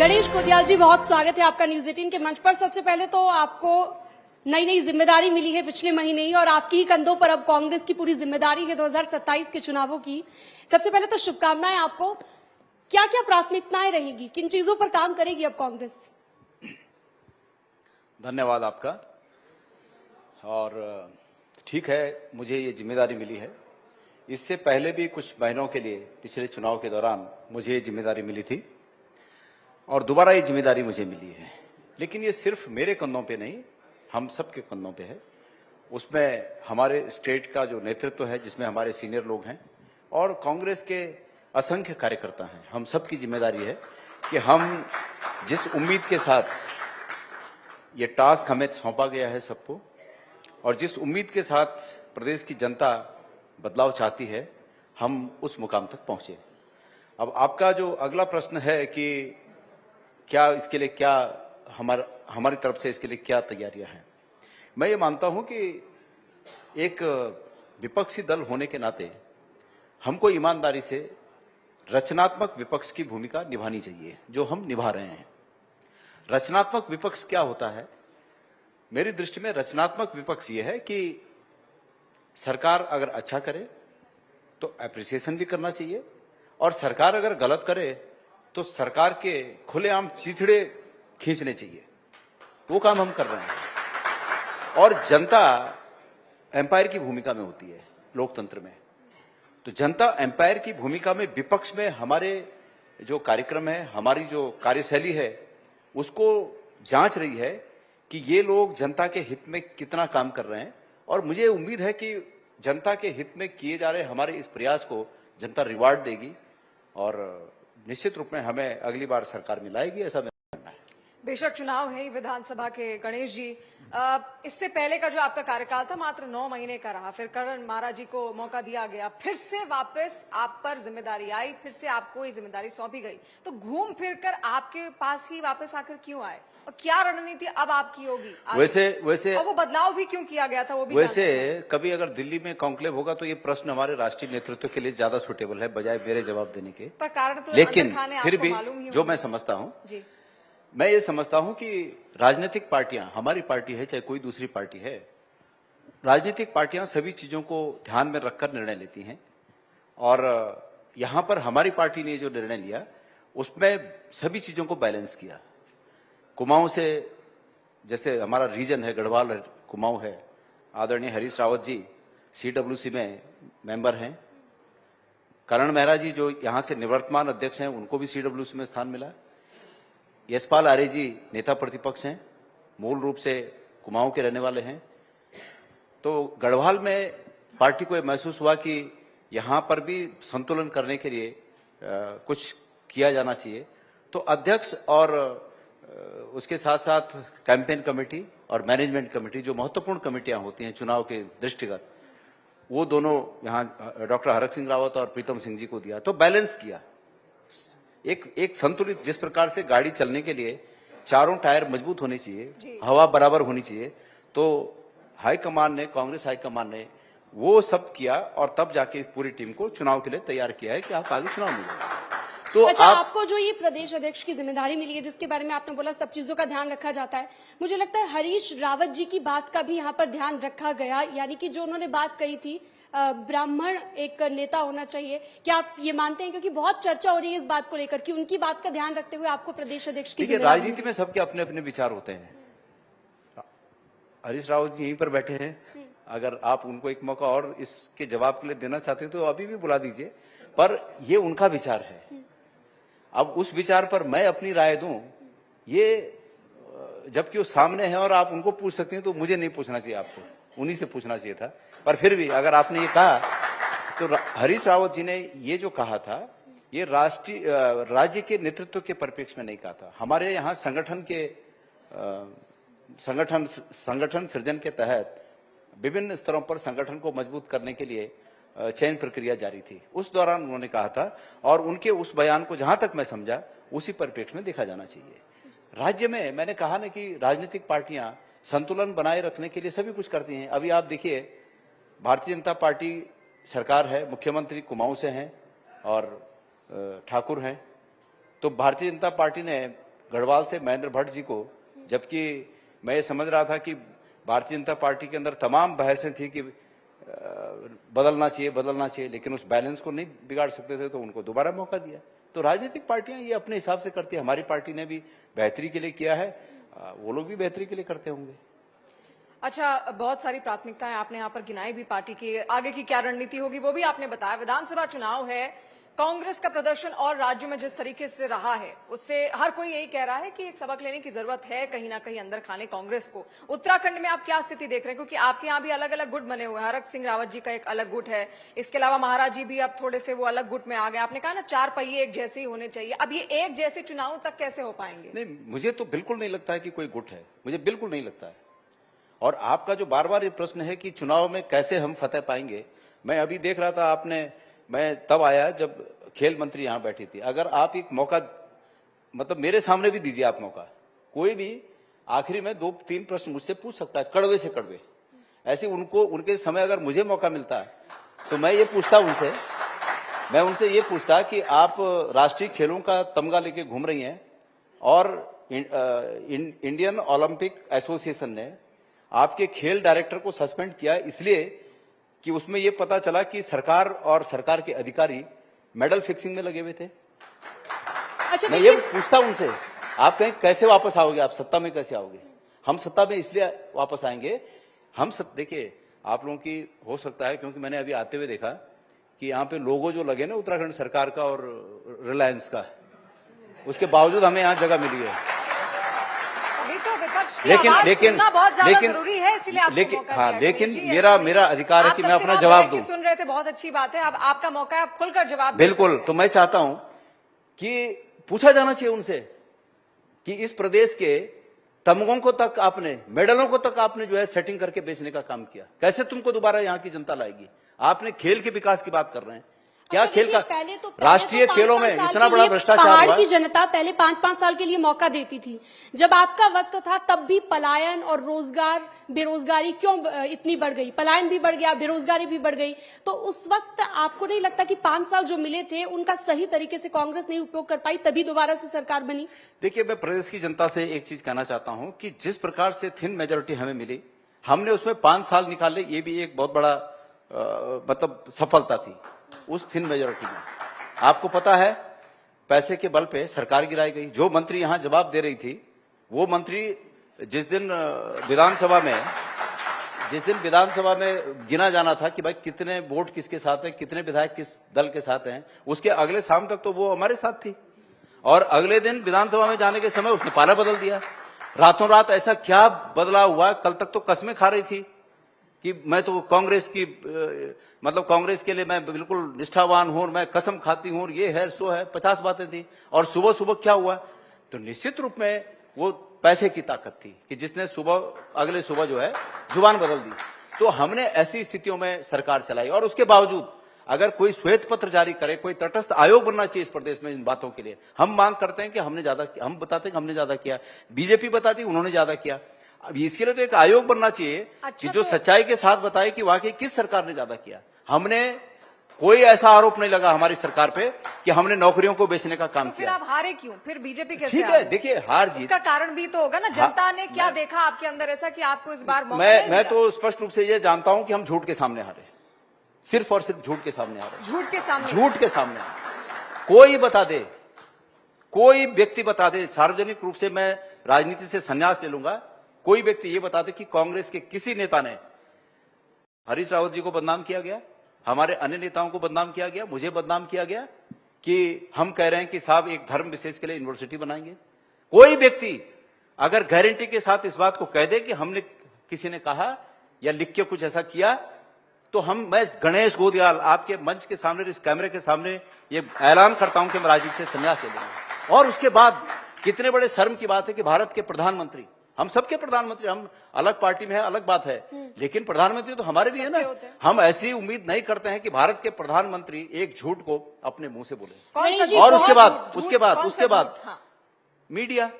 गणेश कोदियाल जी, बहुत स्वागत है आपका न्यूज 18 के मंच पर। सबसे पहले तो आपको नई नई जिम्मेदारी मिली है पिछले महीने ही, और आपकी ही कंधों पर अब कांग्रेस की पूरी जिम्मेदारी है 2027 के चुनावों की। सबसे पहले तो शुभकामनाएं आपको। क्या क्या प्राथमिकताएं रहेगी, किन चीजों पर काम करेगी अब कांग्रेस? धन्यवाद आपका। और ठीक है, मुझे ये जिम्मेदारी मिली है। इससे पहले भी कुछ महीनों के लिए पिछले चुनाव के दौरान मुझे ये जिम्मेदारी मिली थी और दोबारा ये जिम्मेदारी मुझे मिली है। लेकिन ये सिर्फ मेरे कंधों पे नहीं, हम सबके कंधों पे है। उसमें हमारे स्टेट का जो नेतृत्व है, जिसमें हमारे सीनियर लोग हैं और कांग्रेस के असंख्य कार्यकर्ता हैं, हम सबकी जिम्मेदारी है कि हम जिस उम्मीद के साथ ये टास्क हमें सौंपा गया है सबको, और जिस उम्मीद के साथ प्रदेश की जनता बदलाव चाहती है, हम उस मुकाम तक पहुंचे। अब आपका जो अगला प्रश्न है कि क्या इसके लिए, क्या हमारी तरफ से इसके लिए क्या तैयारियां हैं, मैं ये मानता हूं कि एक विपक्षी दल होने के नाते हमको ईमानदारी से रचनात्मक विपक्ष की भूमिका निभानी चाहिए, जो हम निभा रहे हैं। रचनात्मक विपक्ष क्या होता है? मेरी दृष्टि में रचनात्मक विपक्ष ये है कि सरकार अगर अच्छा करे तो एप्रिसिएशन भी करना चाहिए, और सरकार अगर गलत करे तो सरकार के खुलेआम चीथड़े खींचने चाहिए। वो काम हम कर रहे हैं। और जनता एम्पायर की भूमिका में होती है लोकतंत्र में, तो जनता एम्पायर की भूमिका में विपक्ष में हमारे जो कार्यक्रम है, हमारी जो कार्यशैली है, उसको जांच रही है कि ये लोग जनता के हित में कितना काम कर रहे हैं। और मुझे उम्मीद है कि जनता के हित में किए जा रहे हमारे इस प्रयास को जनता रिवार्ड देगी और निश्चित रूप में हमें अगली बार सरकार में लाएगी, ऐसा मेरा मानना है। बेशक चुनाव है विधानसभा के, गणेश जी, इससे पहले का जो आपका कार्यकाल था मात्र 9 महीने का रहा, फिर करण महाराज जी को मौका दिया गया, फिर से वापस आप पर जिम्मेदारी आई, फिर से आपको ये जिम्मेदारी सौंपी गई, तो घूम फिर कर आपके पास ही वापस आकर क्यों आए, और क्या रणनीति अब आपकी होगी? वैसे और वो बदलाव भी क्यों किया गया था, वो भी वैसे कभी अगर दिल्ली में कॉन्क्लेव होगा तो ये प्रश्न हमारे राष्ट्रीय नेतृत्व के लिए ज्यादा सुटेबल है बजाय मेरे जवाब देने के। पर कारण तो लेकिन फिर भी जो मैं समझता हूँ, मैं ये समझता हूं कि राजनीतिक पार्टियां, हमारी पार्टी है चाहे कोई दूसरी पार्टी है, राजनीतिक पार्टियां सभी चीजों को ध्यान में रखकर निर्णय लेती हैं। और यहां पर हमारी पार्टी ने जो निर्णय लिया उसमें सभी चीजों को बैलेंस किया। कुमाऊं से, जैसे हमारा रीजन है गढ़वाल कुमाऊं है, आदरणीय हरीश रावत जी सीडब्ल्यूसी में मेंबर हैं। करण मेहरा जी जो यहां से निवर्तमान अध्यक्ष हैं, उनको भी सीडब्ल्यूसी में स्थान मिला। यशपाल आर्य जी नेता प्रतिपक्ष हैं, मूल रूप से कुमाऊं के रहने वाले हैं। तो गढ़वाल में पार्टी को यह महसूस हुआ कि यहां पर भी संतुलन करने के लिए कुछ किया जाना चाहिए। तो अध्यक्ष और उसके साथ साथ कैंपेन कमेटी और मैनेजमेंट कमेटी, जो महत्वपूर्ण कमेटियां होती हैं चुनाव के दृष्टिगत, वो दोनों यहां डॉक्टर हरक सिंह रावत और प्रीतम सिंह जी को दिया। तो बैलेंस किया, एक संतुलित, जिस प्रकार से गाड़ी चलने के लिए चारों टायर मजबूत होने चाहिए, हवा बराबर होनी चाहिए, तो हाईकमान ने, कांग्रेस हाईकमान ने वो सब किया और तब जाके पूरी टीम को चुनाव के लिए तैयार किया है कि आप आगे चुनाव में जाए। तो अच्छा, आपको जो ये प्रदेश अध्यक्ष की जिम्मेदारी मिली है, जिसके बारे में आपने बोला सब चीजों का ध्यान रखा जाता है, मुझे लगता है हरीश रावत जी की बात का भी यहाँ पर ध्यान रखा गया, यानी कि जो उन्होंने बात कही थी ब्राह्मण एक नेता होना चाहिए। क्या आप ये मानते हैं, क्योंकि बहुत चर्चा हो रही है इस बात को लेकर कि उनकी बात का ध्यान रखते हुए आपको प्रदेश अध्यक्ष की जिम्मेदारी? राजनीति में सबके अपने अपने विचार होते हैं। हरीश रावत जी यहीं पर बैठे हैं, अगर आप उनको एक मौका और इसके जवाब के लिए देना चाहते हैं तो अभी भी बुला दीजिए, पर ये उनका विचार है। अब उस विचार पर मैं अपनी राय दूं, ये जबकि वो सामने है और आप उनको पूछ सकते हैं, तो मुझे नहीं पूछना चाहिए, आपको उन्हीं से पूछना चाहिए था। पर फिर भी अगर आपने ये कहा, तो हरीश रावत जी ने ये जो कहा था, ये राज्य के नेतृत्व के परिप्रेक्ष्य में नहीं कहा था। हमारे यहाँ संगठन सृजन के तहत विभिन्न स्तरों पर संगठन को मजबूत करने के लिए चयन प्रक्रिया जारी थी, उस दौरान उन्होंने कहा था, और उनके उस बयान को जहां तक मैं समझा उसी परिप्रेक्ष्य में देखा जाना चाहिए। राज्य में मैंने कहा ना कि राजनीतिक पार्टियां संतुलन बनाए रखने के लिए सभी कुछ करती हैं। अभी आप देखिए, भारतीय जनता पार्टी सरकार है, मुख्यमंत्री कुमाऊं से हैं और ठाकुर हैं, तो भारतीय जनता पार्टी ने गढ़वाल से महेंद्र भट्ट जी को, जबकि मैं ये समझ रहा था कि भारतीय जनता पार्टी के अंदर तमाम बहसें थी कि बदलना चाहिए, लेकिन उस बैलेंस को नहीं बिगाड़ सकते थे, तो उनको दोबारा मौका दिया। तो राजनीतिक पार्टियां ये अपने हिसाब से करती है। हमारी पार्टी ने भी बेहतरी के लिए किया है, वो लोग भी बेहतरी के लिए करते होंगे। अच्छा, बहुत सारी प्राथमिकताएं आपने यहाँ पर गिनाई भी, पार्टी की आगे की क्या रणनीति होगी वो भी आपने बताया। विधानसभा चुनाव है, कांग्रेस का प्रदर्शन और राज्य में जिस तरीके से रहा है उससे हर कोई यही कह रहा है कि एक सबक लेने की जरूरत है कहीं ना कहीं अंदर खाने कांग्रेस को। उत्तराखंड में आप क्या स्थिति देख रहे हैं, क्योंकि आपके यहाँ भी अलग अलग गुट बने हुए हैं। हरक सिंह रावत जी का एक अलग गुट है, इसके अलावा महाराज जी भी अब थोड़े से वो अलग गुट में आ गए। आपने कहा ना 4 पहिए एक जैसे ही होने चाहिए, अब ये एक जैसे चुनाव तक कैसे हो पाएंगे? नहीं, मुझे तो बिल्कुल नहीं लगता है कि कोई गुट है, मुझे बिल्कुल नहीं लगता है। और आपका जो बार बार ये प्रश्न है कि चुनाव में कैसे हम फतेह पाएंगे, मैं अभी देख रहा था मैं तब आया जब खेल मंत्री यहां बैठी थी। अगर आप एक मौका, मतलब मेरे सामने भी दीजिए आप मौका, कोई भी आखिरी में 2-3 प्रश्न मुझसे पूछ सकता है, कड़वे से कड़वे। ऐसे उनके समय अगर मुझे मौका मिलता है तो मैं उनसे ये पूछता कि आप राष्ट्रीय खेलों का तमगा लेके घूम रही हैं और इंडियन ओलंपिक एसोसिएशन ने आपके खेल डायरेक्टर को सस्पेंड किया इसलिए कि उसमें यह पता चला कि सरकार और सरकार के अधिकारी मेडल फिक्सिंग में लगे हुए थे। अच्छा, मैं ये पूछता उनसे, आप कहें कैसे वापस आओगे, आप सत्ता में कैसे आओगे? हम सत्ता में इसलिए वापस आएंगे, देखिए आप लोगों की हो सकता है, क्योंकि मैंने अभी आते हुए देखा कि यहाँ पे लोगो जो लगे ना उत्तराखंड सरकार का और रिलायंस का, उसके बावजूद हमें यहाँ जगह मिली है। लेकिन मेरा अधिकार है कि मैं अपना जवाब दूं। सुन रहे थे, बहुत अच्छी बात है, अब आपका मौका है, आप खुलकर जवाब। बिल्कुल, तो मैं चाहता हूं कि पूछा जाना चाहिए उनसे कि इस प्रदेश के तमगों को तक आपने, मेडलों को तक आपने जो है सेटिंग करके बेचने का काम किया, कैसे तुमको दोबारा यहाँ की जनता लाएगी? आपने खेल के विकास की बात कर रहे हैं, क्या खेल का राष्ट्रीय खेलों में इतना बड़ा भ्रष्टाचार हुआ? पहाड़ की जनता पहले 5-5 साल के लिए मौका देती थी। जब आपका वक्त था तब भी पलायन और बेरोजगारी क्यों इतनी बढ़ गई? पलायन भी बढ़ गया, बेरोजगारी भी बढ़ गई। तो उस वक्त आपको नहीं लगता कि 5 साल जो मिले थे उनका सही तरीके से कांग्रेस नहीं उपयोग कर पाई, तभी दोबारा से सरकार बनी? देखिए, मैं प्रदेश की जनता से एक चीज कहना चाहता हूं कि जिस प्रकार से थिन मेजोरिटी हमें मिली, हमने उसमें 5 साल निकाले, ये भी एक बहुत बड़ा मतलब सफलता थी उस थिन मेजोरिटी में। आपको पता है, पैसे के बल पे सरकार गिराई गई। जो मंत्री यहां जवाब दे रही थी, वो मंत्री जिस दिन विधानसभा में गिना जाना था कि भाई कितने वोट किसके साथ हैं, कितने विधायक किस दल के साथ हैं, उसके अगले शाम तक तो वो हमारे साथ थी। और अगले दिन विधानसभा में जाने के समय उसने पाला बदल दिया। रातों रात ऐसा क्या बदलाव हुआ? कल तक तो कस्में खा रही थी कि मैं तो कांग्रेस की मतलब कांग्रेस के लिए मैं बिल्कुल निष्ठावान हूं, मैं कसम खाती हूं, ये है सो है, 50 बातें थी। और सुबह सुबह क्या हुआ? तो निश्चित रूप में वो पैसे की ताकत थी कि जिसने अगले सुबह जो है जुबान बदल दी। तो हमने ऐसी स्थितियों में सरकार चलाई, और उसके बावजूद अगर कोई श्वेत पत्र जारी करे, कोई तटस्थ आयोग बनना चाहिए इस प्रदेश में इन बातों के लिए। हम मांग करते हैं कि हम बताते हैं कि हमने ज्यादा किया, बीजेपी बताती उन्होंने ज्यादा किया। अब इसके लिए तो एक आयोग बनना चाहिए कि जो सच्चाई के साथ बताए कि वाकई किस सरकार ने ज्यादा किया। हमने कोई ऐसा आरोप नहीं लगा हमारी सरकार पे कि हमने नौकरियों को बेचने का काम तो फिर किया। आप हारे क्यों? फिर बीजेपी कैसे? ठीक है, देखिए हार जीत उसका कारण भी तो होगा ना, जनता ने क्या देखा आपके अंदर ऐसा कि आपको इस बार मौका नहीं दिया? मैं तो स्पष्ट रूप से ये जानता हूं कि हम झूठ के सामने हारे, सिर्फ और सिर्फ झूठ के सामने हारे। झूठ के सामने कोई बता दे, कोई व्यक्ति बता दे, सार्वजनिक रूप से मैं राजनीति से संन्यास ले लूंगा, कोई व्यक्ति ये बता दे कि कांग्रेस के किसी नेता ने हरीश रावत जी को बदनाम किया गया, हमारे अन्य नेताओं को बदनाम किया गया, मुझे बदनाम किया गया कि हम कह रहे हैं कि साहब एक धर्म विशेष के लिए यूनिवर्सिटी बनाएंगे। कोई व्यक्ति अगर गारंटी के साथ इस बात को कह दे कि हमने किसी ने कहा या लिख के कुछ ऐसा किया, तो मैं गणेश गोदियाल आपके मंच के सामने, इस कैमरे के सामने ये ऐलान करता हूं कि मैं राजनीति से संन्यास ले लूंगा। और उसके बाद कितने बड़े शर्म की बात है कि भारत के प्रधानमंत्री, हम सबके प्रधानमंत्री, हम अलग पार्टी में है, अलग बात है, लेकिन प्रधानमंत्री तो हमारे भी है ना। हम ऐसी उम्मीद नहीं करते हैं कि भारत के प्रधानमंत्री एक झूठ को अपने मुंह से बोले। और उसके बाद मीडिया,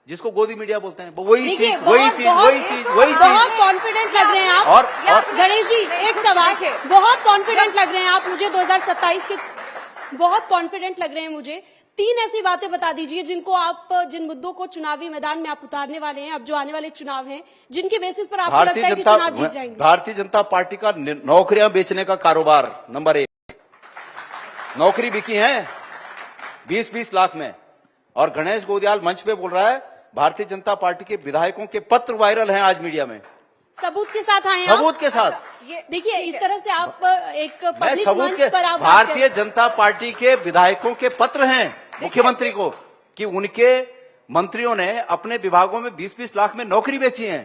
जिसको गोदी मीडिया बोलते हैं, वही चीज बहुत कॉन्फिडेंट लग रहे हैं आप। और गणेश जी, एक सवाल, बहुत कॉन्फिडेंट लग रहे हैं आप मुझे 2027 के, बहुत कॉन्फिडेंट लग रहे हैं मुझे। 3 ऐसी बातें बता दीजिए जिनको आप, जिन मुद्दों को चुनावी मैदान में आप उतारने वाले हैं, अब जो आने वाले चुनाव हैं, जिनकी बेसिस पर आपको लगता है कि चुनाव जीत जाएंगे। भारतीय जनता पार्टी का नौकरियां बेचने का कारोबार नंबर 1। नौकरी बिकी है 20-20 लाख में, और गणेश गोदियाल मंच पे बोल रहा है भारतीय जनता पार्टी के विधायकों के पत्र वायरल हैं आज मीडिया में, सबूत के साथ आए हैं आप? सबूत के साथ। ये देखिए, इस तरह से आप एक मैं पब्लिक सबूत मंच के पर आप भारतीय जनता पार्टी के विधायकों के पत्र हैं मुख्यमंत्री को कि उनके मंत्रियों ने अपने विभागों में 20-20 लाख में नौकरी बेची है।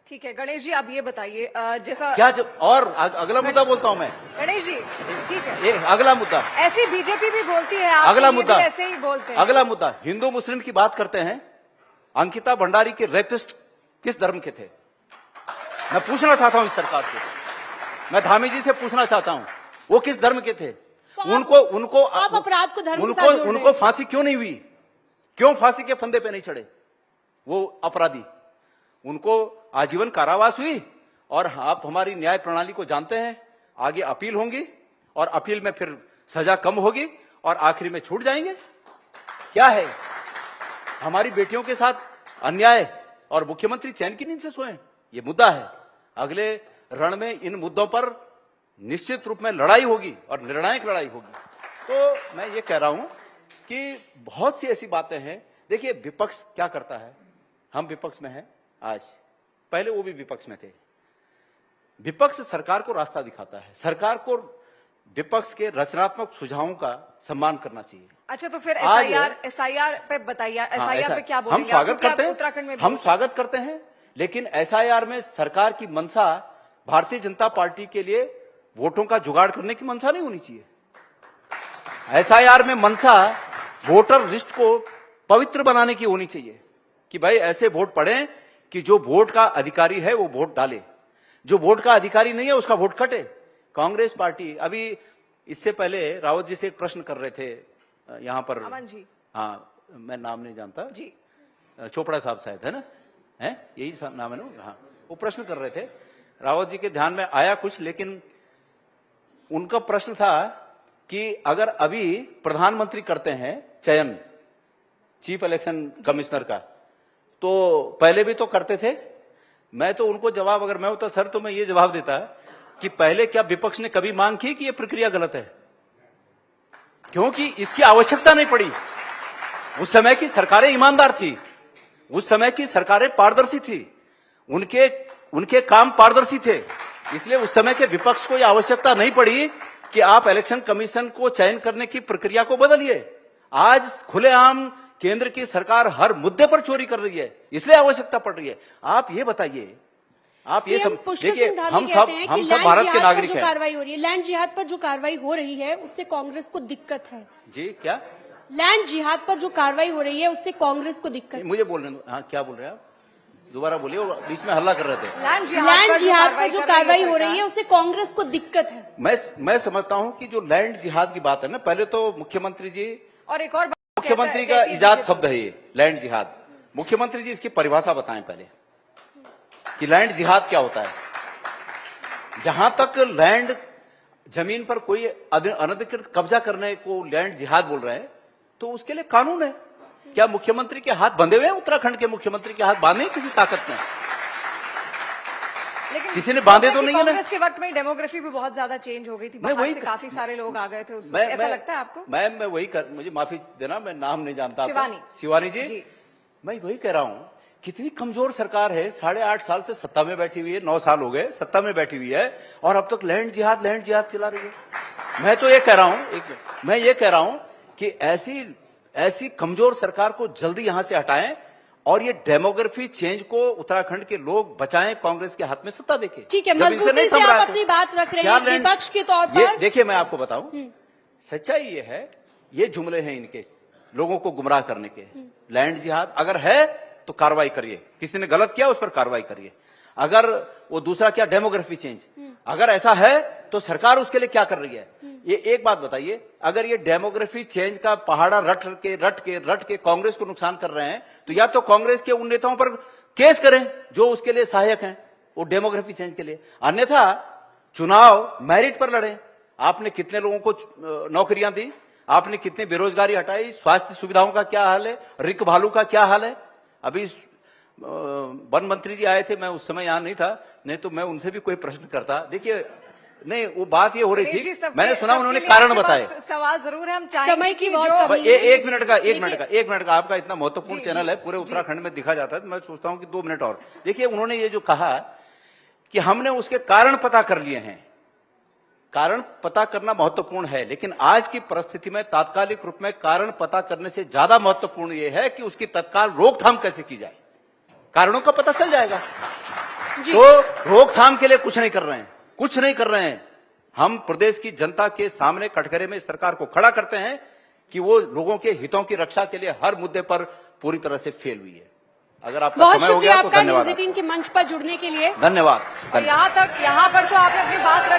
ठीक है गणेश जी, आप ये बताइए जैसा क्या और अगला मुद्दा बोलता हूं मैं। गणेश जी ठीक है, ये अगला मुद्दा, ऐसी बीजेपी भी बोलती है, आप अगला ये भी मुद्दा, ऐसे ही बोलते हैं। अगला मुद्दा, हिंदू मुस्लिम की बात करते हैं। अंकिता भंडारी के रेपिस्ट किस धर्म के थे? मैं पूछना चाहता हूं इस सरकार से, मैं धामी जी से पूछना चाहता हूं, वो किस धर्म के थे? तो आप अपराध को धर्म के साथ जोड़ रहे हैं। उनको फांसी क्यों नहीं हुई? क्यों फांसी के फंदे पे नहीं चढ़े वो अपराधी? उनको आजीवन कारावास हुई, और आप हमारी न्याय प्रणाली को जानते हैं, आगे अपील होंगी और अपील में फिर सजा कम होगी और आखिरी में छूट जाएंगे। क्या है हमारी बेटियों के साथ अन्याय, और मुख्यमंत्री चैन की नींद से सोए? ये मुद्दा है। अगले रण में इन मुद्दों पर निश्चित रूप में लड़ाई होगी और निर्णायक लड़ाई होगी। तो मैं ये कह रहा हूं कि बहुत सी ऐसी बातें हैं। देखिए विपक्ष क्या करता है, हम विपक्ष में हैं आज, पहले वो भी विपक्ष में थे। विपक्ष सरकार को रास्ता दिखाता है, सरकार को विपक्ष के रचनात्मक सुझावों का सम्मान करना चाहिए। अच्छा, तो फिर एसआईआर पे बताइए, एसआईआर पे क्या बोलेंगे? हम स्वागत करते हैं, उत्तराखंड में हम स्वागत करते हैं, लेकिन एसआईआर में सरकार की मंशा भारतीय जनता पार्टी के लिए वोटों का जुगाड़ करने की मंशा नहीं होनी चाहिए। एसआईआर में मंशा वोटर लिस्ट को पवित्र बनाने की होनी चाहिए कि भाई ऐसे वोट पड़े कि जो वोट का अधिकारी है वो वोट डाले, जो वोट का अधिकारी नहीं है उसका वोट कटे। कांग्रेस पार्टी अभी इससे पहले रावत जी से एक प्रश्न कर रहे थे यहां पर, अमन जी, हाँ मैं नाम नहीं जानता जी, चोपड़ा साहब शायद है ना, है यही नाम है ना, हाँ वो प्रश्न कर रहे थे, रावत जी के ध्यान में आया कुछ, लेकिन उनका प्रश्न था कि अगर अभी प्रधानमंत्री करते हैं चयन चीफ इलेक्शन कमिश्नर का, तो पहले भी तो करते थे। मैं तो उनको जवाब, अगर मैं होता सर तो मैं ये जवाब देता कि पहले क्या विपक्ष ने कभी मांग की कि ये प्रक्रिया गलत है? क्योंकि इसकी आवश्यकता नहीं पड़ी। उस समय की सरकारें ईमानदार थी, उस समय की सरकारें पारदर्शी थी, उनके काम पारदर्शी थे, इसलिए उस समय के विपक्ष को यह आवश्यकता नहीं पड़ी कि आप इलेक्शन कमीशन को चयन करने की प्रक्रिया को बदलिए। आज खुलेआम केंद्र की सरकार हर मुद्दे पर चोरी कर रही है, इसलिए आवश्यकता पड़ रही है। आप ये बताइए, आप ये सब देखिए, हम सब भारत के नागरिक हैं। कार्रवाई हो रही है, लैंड जिहाद पर जो कार्रवाई हो रही है उससे कांग्रेस को दिक्कत है। जी क्या? लैंड जिहाद पर जो कार्रवाई हो रही है उससे कांग्रेस को दिक्कत है। मुझे बोलने दो। हाँ क्या बोल रहे हैं आप? दोबारा बोलिए, बीच में हल्ला कर रहे थे। लैंड जिहाद पर जो कार्रवाई हो रही है उससे कांग्रेस को दिक्कत है। मैं समझता हूं कि जो लैंड जिहाद की बात है ना, पहले तो मुख्यमंत्री जी, और एक और मुख्यमंत्री का इजाद शब्द है ये लैंड जिहाद। मुख्यमंत्री जी इसकी परिभाषा बताएं पहले कि लैंड जिहाद क्या होता है। जहां तक लैंड जमीन पर कोई अनधिकृत कब्जा करने को लैंड जिहाद बोल रहे हैं, तो उसके लिए कानून है। क्या मुख्यमंत्री के हाथ बंधे हुए हैं? उत्तराखंड के मुख्यमंत्री के हाथ बांधे हैं किसी ताकत ने? लेकिन किसी ने बांधे तो नहीं है ना। कांग्रेस के वक्त में डेमोग्राफी भी बहुत ज्यादा चेंज हो गई थी, बाहर से काफी सारे लोग आ गए थे उसमें, ऐसा लगता है आपको? मैं वही मुझे माफी देना, मैं नाम नहीं जानता। शिवानी जी, मैं वही कह रहा हूं, कितनी कमजोर सरकार है। 8.5 साल से सत्ता में बैठी हुई है, 9 साल हो गए सत्ता में बैठी हुई है, और अब तक लैंड जिहाद चला रही है। मैं तो ये कह रहा हूं कि ऐसी कमजोर सरकार को जल्दी यहां से हटाएं, और ये डेमोग्राफी चेंज को उत्तराखंड के लोग बचाएं, कांग्रेस के हाथ में सत्ता देके। ठीक है, मजबूती से आप अपनी बात रख रहे हैं विपक्ष के तौर पर। देखिए मैं आपको बताऊं, सच्चाई ये है, ये जुमले हैं इनके, लोगों को गुमराह करने के। लैंड जिहाद अगर है तो कार्रवाई करिए, किसी ने गलत किया उस पर कार्रवाई करिए। अगर वो दूसरा क्या, डेमोग्राफी चेंज, अगर ऐसा है तो सरकार उसके लिए क्या कर रही है? ये एक बात बताइए, अगर ये डेमोग्राफी चेंज का पहाड़ा रट के कांग्रेस को नुकसान कर रहे हैं, तो या तो कांग्रेस के उन नेताओं पर केस करें जो उसके लिए सहायक हैं, वो डेमोग्राफी चेंज के लिए, अन्यथा चुनाव मेरिट पर लड़ें। आपने कितने लोगों को नौकरियां दी? आपने कितनी बेरोजगारी हटाई, स्वास्थ्य सुविधाओं का क्या हाल है, रिक भालू का क्या हाल है। अभी वन मंत्री जी आए थे, मैं उस समय यहां नहीं था, नहीं तो मैं उनसे भी कोई प्रश्न करता। देखिए नहीं, वो बात ये हो रही गणेश जी, थी, मैंने सुना उन्होंने कारण बताए। सवाल जरूर है, हम चाहेंगे समय की कि बहुत जो- कमी है। एक मिनट का आपका इतना महत्वपूर्ण जी, चैनल जी, है, पूरे उत्तराखंड में दिखा जाता है, तो मैं सोचता हूं कि 2 मिनट और देखिए। उन्होंने ये जो कहा कि हमने उसके कारण पता कर लिए हैं, कारण पता करना महत्वपूर्ण है, लेकिन आज की परिस्थिति में तात्कालिक रूप में कारण पता करने से ज्यादा महत्वपूर्ण यह है कि उसकी तत्काल रोकथाम कैसे की जाए। कारणों का पता चल जाएगा, तो रोकथाम के लिए कुछ नहीं कर रहे हैं। हम प्रदेश की जनता के सामने कटघरे में सरकार को खड़ा करते हैं कि वो लोगों के हितों की रक्षा के लिए हर मुद्दे पर पूरी तरह से फेल हुई है। अगर आपका बहुत समय हो शुक्रिया गया तो आपका धन्यवाद। न्यूज 18 के मंच पर जुड़ने के लिए। धन्यवाद। और यहाँ पर तो आपने अपनी बात रख